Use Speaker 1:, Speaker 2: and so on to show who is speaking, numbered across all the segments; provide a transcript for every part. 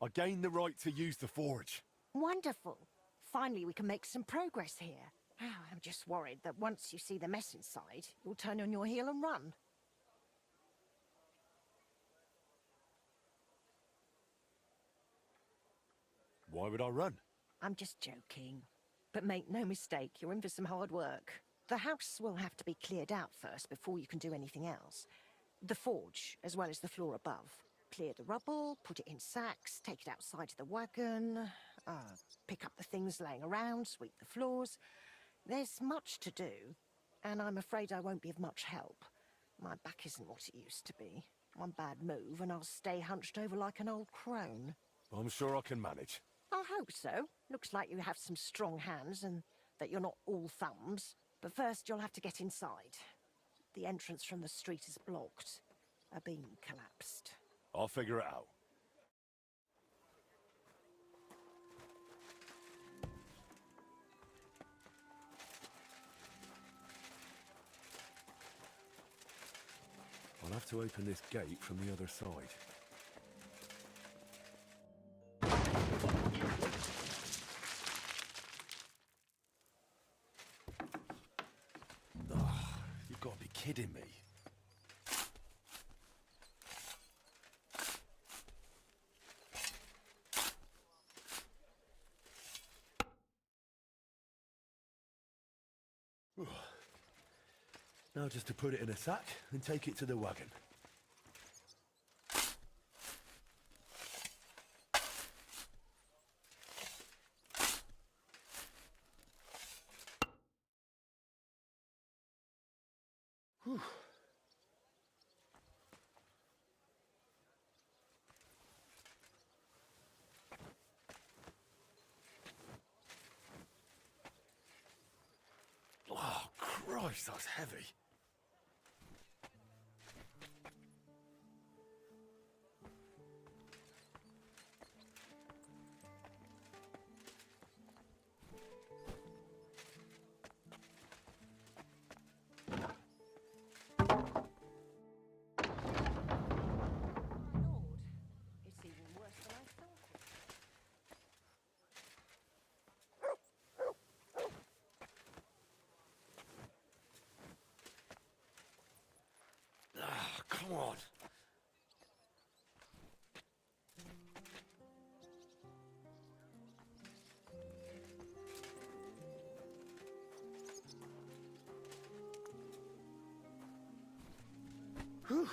Speaker 1: I gained the right to use the forge.
Speaker 2: Wonderful. Finally, we can make some progress here. I'm just worried that once you see the mess inside, you'll turn on your heel and run.
Speaker 1: Why would I run?
Speaker 2: I'm just joking. But make no mistake, you're in for some hard work. The house will have to be cleared out first before you can do anything else. The forge, as well as the floor above. Clear the rubble, put it in sacks, take it outside to the wagon, pick up the things laying around, sweep the floors. There's much to do, and I'm afraid I won't be of much help. My back isn't what it used to be. One bad move and I'll stay hunched over like an old crone.
Speaker 1: I'm sure I can manage.
Speaker 2: I hope so. Looks like you have some strong hands and that you're not all thumbs. But first you'll have to get inside. The entrance from the street is blocked. A beam collapsed.
Speaker 1: I'll figure it out. I'll have to open this gate from the other side. Oh, you've got to be kidding me. Now just to put it in a sack and take it to the wagon. Whew. Oh, Christ, that's heavy.
Speaker 2: My lord, it's even worse than I thought.
Speaker 1: Ah, come on. Whew.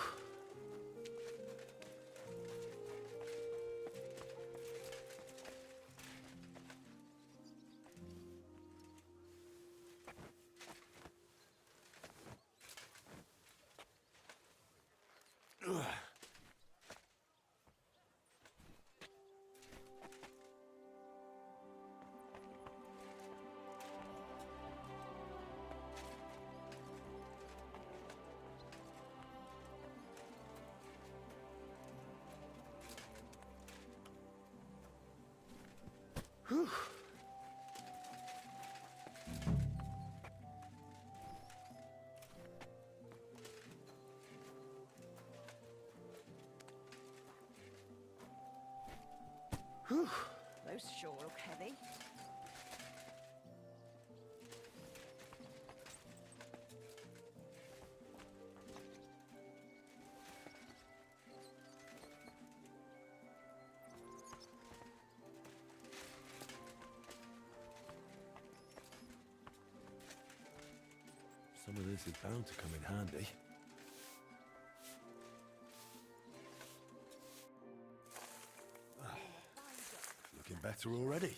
Speaker 1: Ugh. Whew. Whew.
Speaker 2: Those sure look heavy.
Speaker 1: Some of this is bound to come in handy. Looking better already.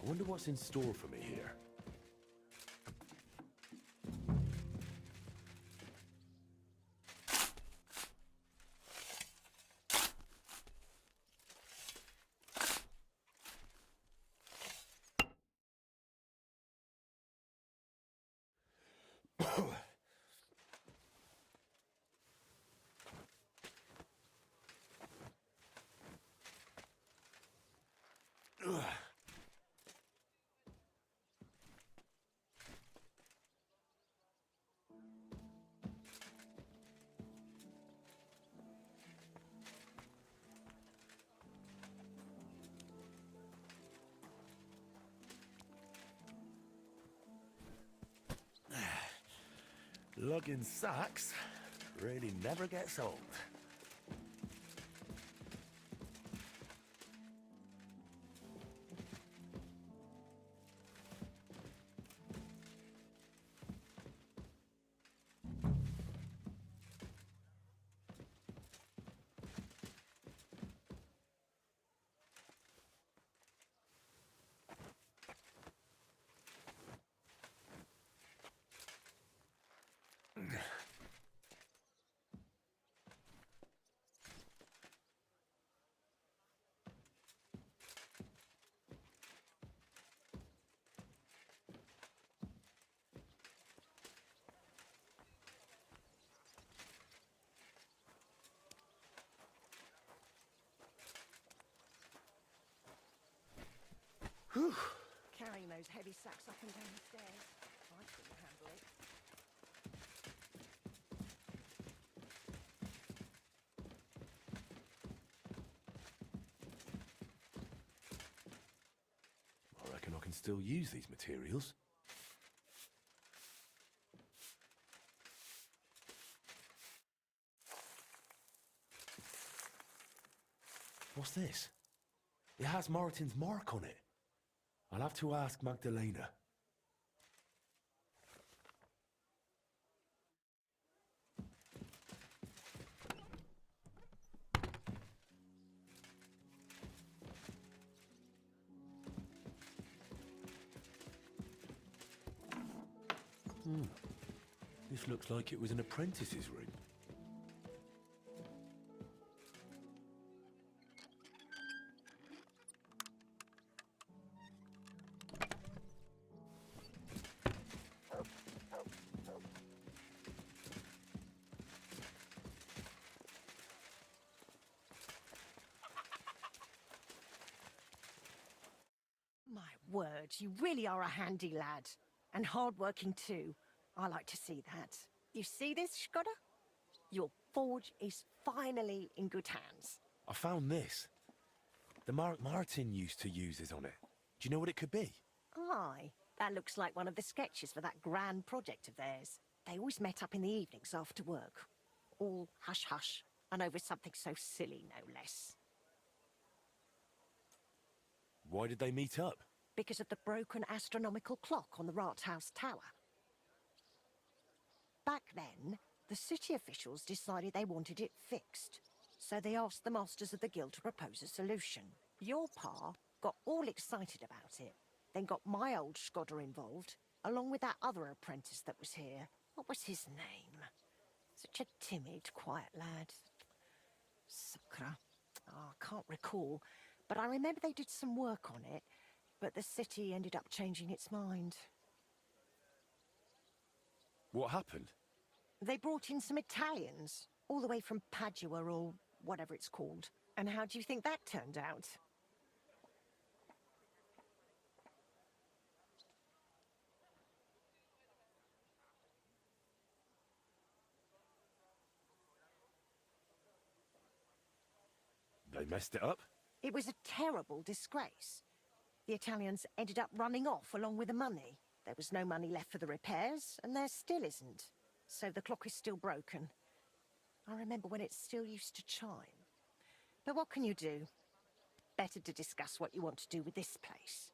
Speaker 1: I wonder what's in store for me here. Lugging sacks really never gets old. Whew.
Speaker 2: Carrying those heavy sacks up and down the stairs. I couldn't handle it.
Speaker 1: I reckon I can still use these materials. What's this? It has Martin's mark on it. I'll have to ask Magdalena. This looks like it was an apprentice's room.
Speaker 2: My word, you really are a handy lad. And hard-working too. I like to see that. You see this, Skoda? Your forge is finally in good hands.
Speaker 1: I found this. The mark Martin used to use is on it. Do you know what it could be?
Speaker 2: Aye, that looks like one of the sketches for that grand project of theirs. They always met up in the evenings after work. All hush-hush, and over something so silly, no less.
Speaker 1: Why did they meet up?
Speaker 2: Because of the broken astronomical clock on the Rathaus Tower. Back then, the city officials decided they wanted it fixed. So they asked the masters of the guild to propose a solution. Your pa got all excited about it, then got my old Skoda involved, along with that other apprentice that was here. What was his name? Such a timid, quiet lad. Sakura. Oh, I can't recall, but I remember they did some work on it, but the city ended up changing its mind.
Speaker 1: What happened?
Speaker 2: They brought in some Italians, all the way from Padua or whatever it's called. And how do you think that turned out?
Speaker 1: They messed it up?
Speaker 2: It was a terrible disgrace. The Italians ended up running off along with the money. There was no money left for the repairs, and there still isn't. So the clock is still broken. I remember when it still used to chime. But what can you do? Better to discuss what you want to do with this place.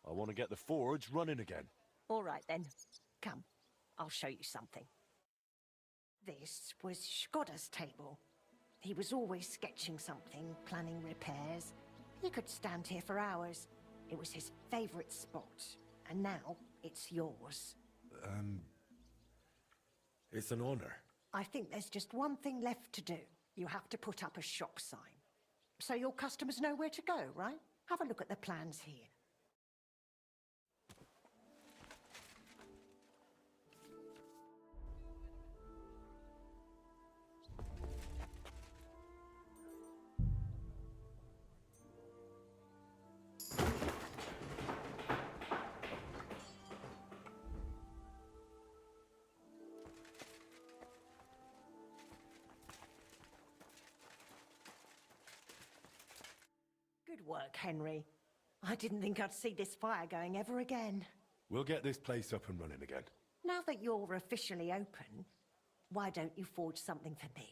Speaker 1: I want to get the forge running again.
Speaker 2: All right then. Come, I'll show you something. This was Skoda's table. He was always sketching something, planning repairs. He could stand here for hours. It was his favorite spot. And now, it's yours.
Speaker 1: It's an honor.
Speaker 2: I think there's just one thing left to do. You have to put up a shop sign. So your customers know where to go, right? Have a look at the plans here. Good work, Henry. I didn't think I'd see this fire going ever again.
Speaker 1: We'll get this place up and running again.
Speaker 2: Now that you're officially open, why don't you forge something for me?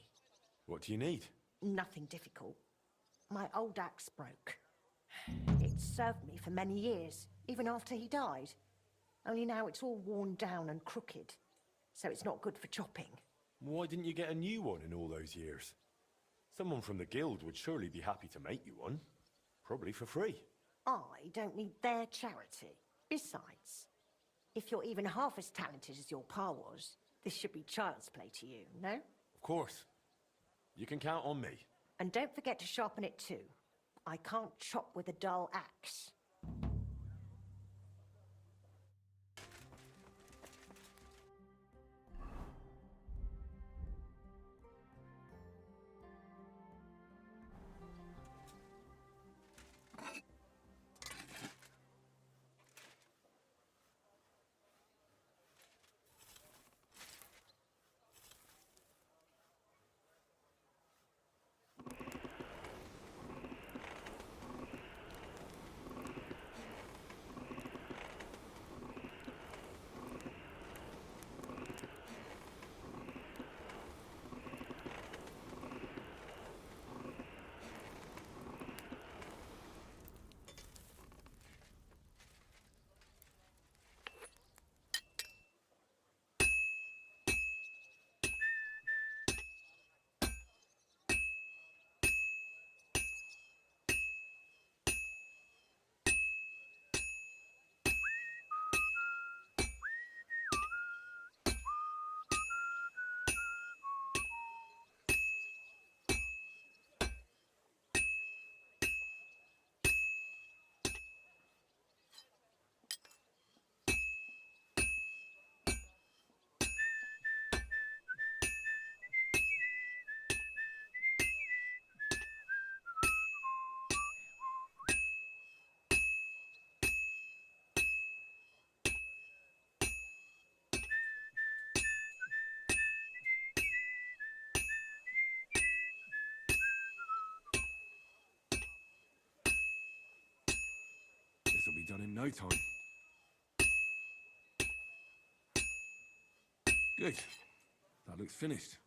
Speaker 1: What do you need?
Speaker 2: Nothing difficult. My old axe broke. It served me for many years, even after he died. Only now it's all worn down and crooked, so it's not good for chopping.
Speaker 1: Why didn't you get a new one in all those years? Someone from the guild would surely be happy to make you one. Probably for free.
Speaker 2: I don't need their charity. Besides, if you're even half as talented as your pa was, this should be child's play to you, no?
Speaker 1: Of course. You can count on me.
Speaker 2: And don't forget to sharpen it too. I can't chop with a dull axe.
Speaker 1: This'll be done in no time. Good. That looks finished.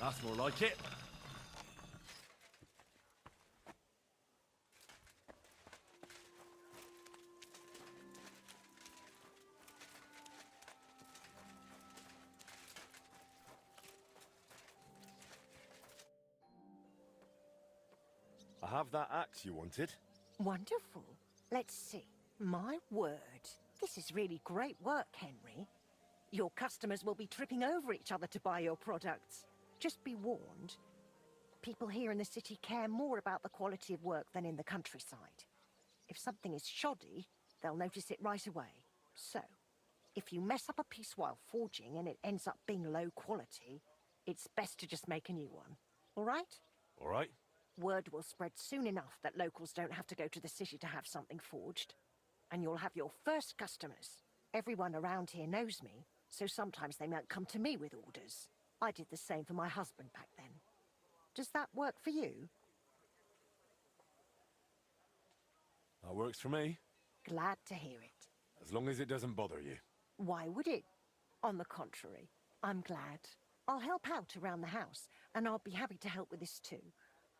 Speaker 1: That's more like it. I have that axe you wanted.
Speaker 2: Wonderful. Let's see. My word. This is really great work, Henry. Your customers will be tripping over each other to buy your products. Just be warned. People here in the city care more about the quality of work than in the countryside. If something is shoddy, they'll notice it right away. So, if you mess up a piece while forging and it ends up being low quality, it's best to just make a new one. All right?
Speaker 1: All right.
Speaker 2: Word will spread soon enough that locals don't have to go to the city to have something forged. And you'll have your first customers. Everyone around here knows me, so sometimes they might come to me with orders. I did the same for my husband back then. Does that work for you?
Speaker 1: That works for me.
Speaker 2: Glad to hear it.
Speaker 1: As long as it doesn't bother you.
Speaker 2: Why would it? On the contrary, I'm glad. I'll help out around the house, and I'll be happy to help with this too.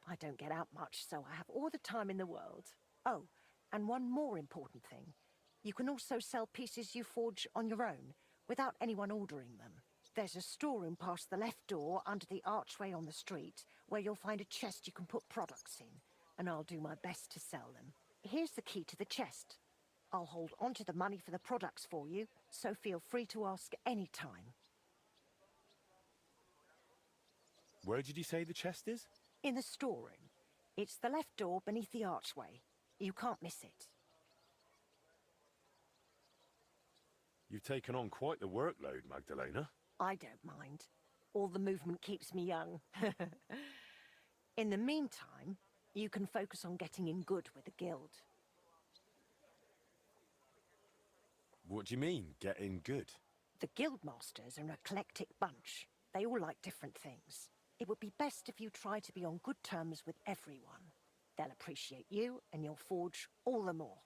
Speaker 2: I don't get out much, so I have all the time in the world. Oh, and one more important thing. You can also sell pieces you forge on your own, without anyone ordering them. There's a storeroom past the left door under the archway on the street where you'll find a chest you can put products in, and I'll do my best to sell them. Here's the key to the chest. I'll hold onto the money for the products for you, so feel free to ask any time.
Speaker 1: Where did you say the chest is?
Speaker 2: In the storeroom. It's the left door beneath the archway. You can't miss it.
Speaker 1: You've taken on quite the workload, Magdalena.
Speaker 2: I don't mind. All the movement keeps me young. In the meantime, you can focus on getting in good with the guild.
Speaker 1: What do you mean, getting good?
Speaker 2: The guildmasters are an eclectic bunch. They all like different things. It would be best if you try to be on good terms with everyone. They'll appreciate you, and you'll forge all the more.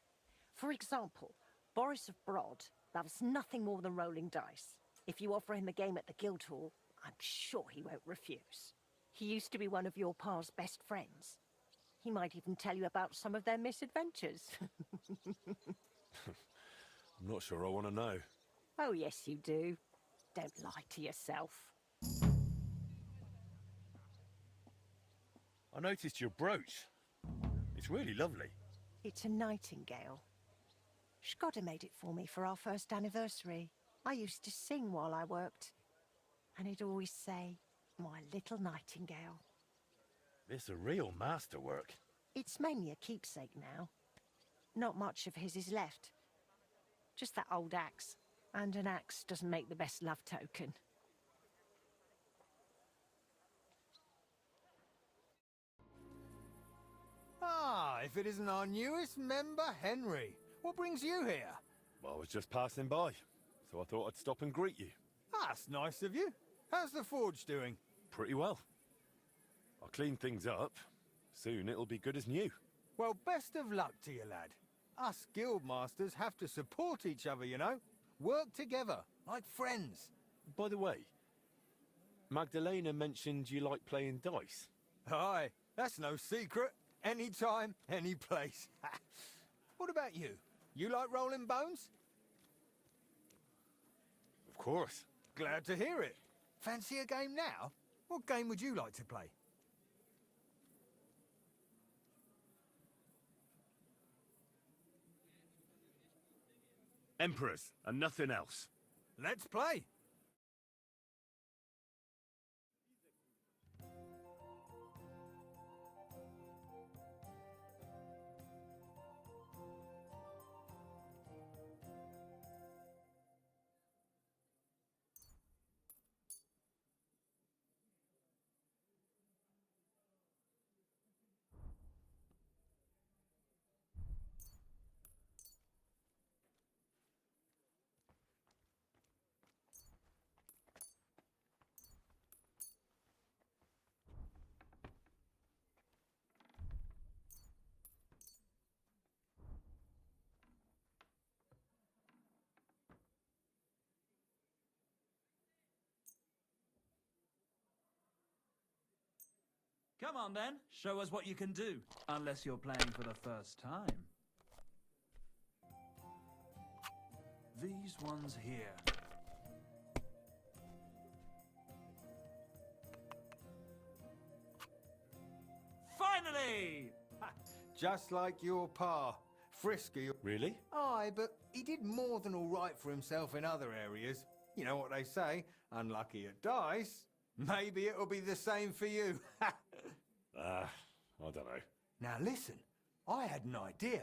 Speaker 2: For example, Boris of Brod loves nothing more than rolling dice. If you offer him a game at the guild hall, I'm sure he won't refuse. He used to be one of your pa's best friends. He might even tell you about some of their misadventures.
Speaker 1: I'm not sure I want to know.
Speaker 2: Oh, yes, you do. Don't lie to yourself.
Speaker 1: I noticed your brooch. It's really lovely.
Speaker 2: It's a nightingale. Shkoda made it for me for our first anniversary. I used to sing while I worked. And he'd always say, "My little nightingale."
Speaker 1: It's a real masterwork.
Speaker 2: It's mainly a keepsake now. Not much of his is left. Just that old axe. And an axe doesn't make the best love token.
Speaker 3: Ah, if it isn't our newest member, Henry. What brings you here?
Speaker 1: Well, I was just passing by, so I thought I'd stop and greet you.
Speaker 3: Ah, that's nice of you. How's the forge doing?
Speaker 1: Pretty well. I'll clean things up. Soon it'll be good as new.
Speaker 3: Well, best of luck to you, lad. Us guildmasters have to support each other, you know? Work together, like friends.
Speaker 1: By the way, Magdalena mentioned you like playing dice.
Speaker 3: Aye, that's no secret. Anytime, any place. What about you? You like rolling bones?
Speaker 1: Of course.
Speaker 3: Glad to hear it. Fancy a game now? What game would you like to play?
Speaker 1: Emperors, and nothing else.
Speaker 3: Let's play.
Speaker 4: Come on then, show us what you can do. Unless you're playing for the first time. These ones here. Finally!
Speaker 3: Just like your pa. Frisky.
Speaker 1: Really?
Speaker 3: Aye, but he did more than all right for himself in other areas. You know what they say, unlucky at dice. Maybe it'll be the same for you.
Speaker 1: I don't know.
Speaker 3: Now listen, I had an idea.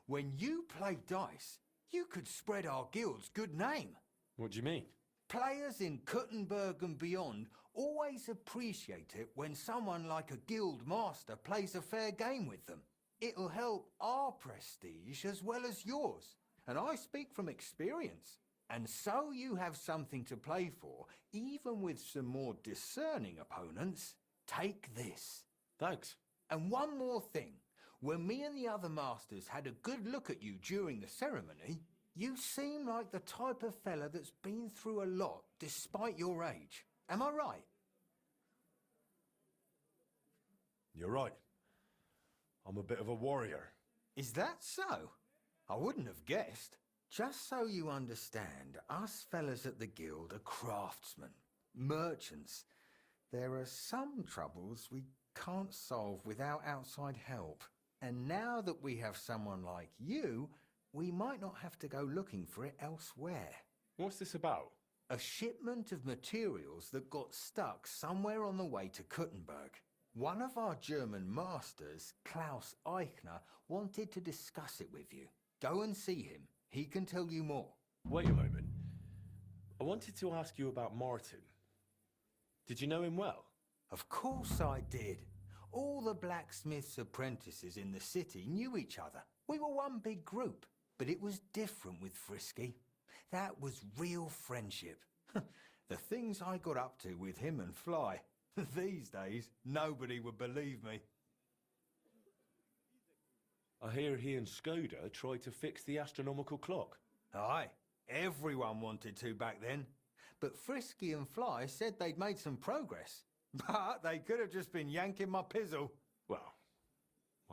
Speaker 3: When you play dice, you could spread our guild's good name.
Speaker 1: What do you mean?
Speaker 3: Players in Kuttenberg and beyond always appreciate it when someone like a guild master plays a fair game with them. It'll help our prestige as well as yours. And I speak from experience. And so you have something to play for, even with some more discerning opponents. Take this.
Speaker 1: Thanks.
Speaker 3: And one more thing. When me and the other masters had a good look at you during the ceremony, you seem like the type of fella that's been through a lot despite your age. Am I right?
Speaker 1: You're right. I'm a bit of a warrior.
Speaker 3: Is that so? I wouldn't have guessed. Just so you understand, us fellas at the guild are craftsmen, merchants. There are some troubles we can't solve without outside help. And now that we have someone like you, we might not have to go looking for it elsewhere.
Speaker 1: What's this about?
Speaker 3: A shipment of materials that got stuck somewhere on the way to Kuttenberg. One of our German masters, Klaus Eichner, wanted to discuss it with you. Go and see him. He can tell you more.
Speaker 1: Wait a moment. I wanted to ask you about Martin. Did you know him well?
Speaker 3: Of course I did. All the blacksmith's apprentices in the city knew each other. We were one big group, but it was different with Frisky. That was real friendship. The things I got up to with him and Fly. These days, nobody would believe me.
Speaker 1: I hear he and Skoda tried to fix the astronomical clock.
Speaker 3: Aye, everyone wanted to back then. But Frisky and Fly said they'd made some progress. But they could have just been yanking my pizzle.
Speaker 1: Well,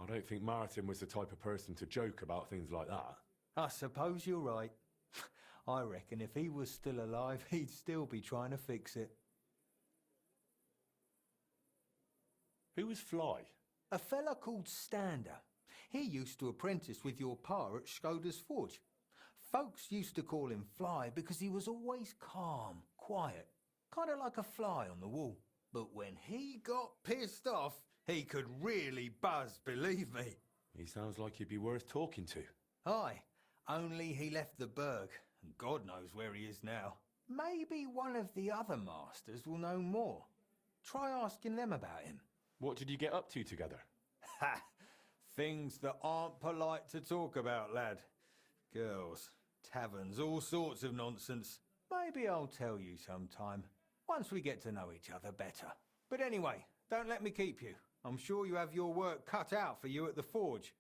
Speaker 1: I don't think Martin was the type of person to joke about things like that.
Speaker 3: I suppose you're right. I reckon if he was still alive, he'd still be trying to fix it.
Speaker 1: Who was Fly?
Speaker 3: A fella called Stander. He used to apprentice with your pa at Skoda's Forge. Folks used to call him Fly because he was always calm, quiet, kind of like a fly on the wall. But when he got pissed off, he could really buzz, believe me.
Speaker 1: He sounds like he'd be worth talking to.
Speaker 3: Aye, only he left the burg, and God knows where he is now. Maybe one of the other masters will know more. Try asking them about him.
Speaker 1: What did you get up to together?
Speaker 3: Ha! Things that aren't polite to talk about, lad. Girls, taverns, all sorts of nonsense. Maybe I'll tell you sometime, once we get to know each other better. But anyway, don't let me keep you. I'm sure you have your work cut out for you at the forge.